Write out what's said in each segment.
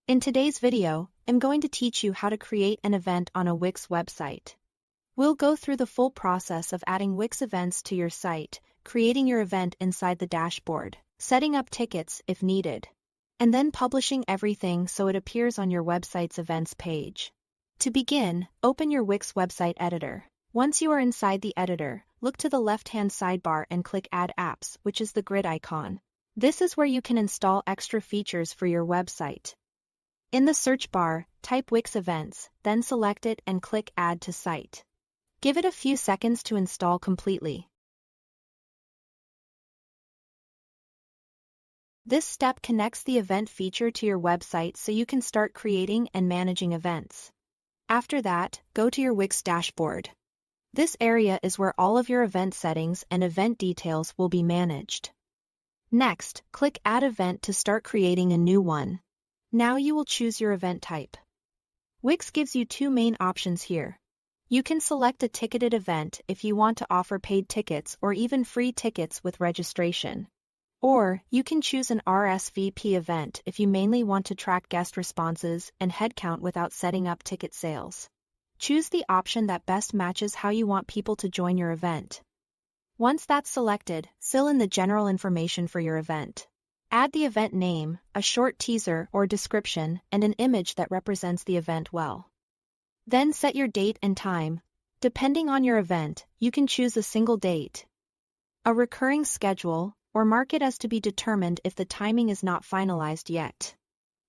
In today's video, I'm going to teach you how to create an event on a Wix website. We'll go through the full process of adding Wix events to your site, creating your event inside the dashboard, setting up tickets if needed, and then publishing everything so it appears on your website's events page. To begin, open your Wix website editor. Once you are inside the editor, look to the left-hand sidebar and click Add Apps, which is the grid icon. This is where you can install extra features for your website. In the search bar, type Wix Events, then select it and click Add to Site. Give it a few seconds to install completely. This step connects the event feature to your website so you can start creating and managing events. After that, go to your Wix dashboard. This area is where all of your event settings and event details will be managed. Next, click Add Event to start creating a new one. Now you will choose your event type. Wix gives you two main options here. You can select a ticketed event if you want to offer paid tickets or even free tickets with registration. Or, you can choose an RSVP event if you mainly want to track guest responses and headcount without setting up ticket sales. Choose the option that best matches how you want people to join your event. Once that's selected, fill in the general information for your event. Add the event name, a short teaser or description, and an image that represents the event well. Then set your date and time. Depending on your event, you can choose a single date, a recurring schedule, or mark it as to be determined if the timing is not finalized yet.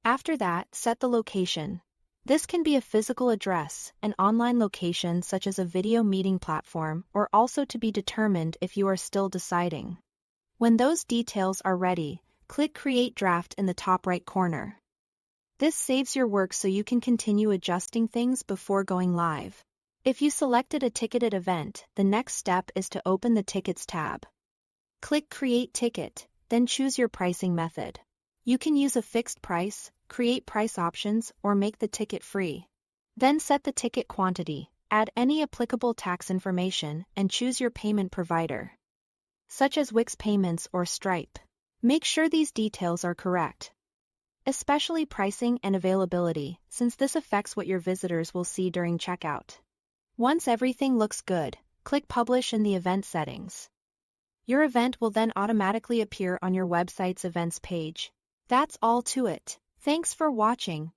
After that, set the location. This can be a physical address, an online location such as a video meeting platform, or also to be determined if you are still deciding. When those details are ready, click Create Draft in the top right corner. This saves your work so you can continue adjusting things before going live. If you selected a ticketed event, the next step is to open the Tickets tab. Click Create Ticket, then choose your pricing method. You can use a fixed price, create price options, or make the ticket free. Then set the ticket quantity, add any applicable tax information, and choose your payment provider, such as Wix Payments or Stripe. Make sure these details are correct, especially pricing and availability, since this affects what your visitors will see during checkout. Once everything looks good, click Publish in the event settings. Your event will then automatically appear on your website's events page. That's all to it. Thanks for watching.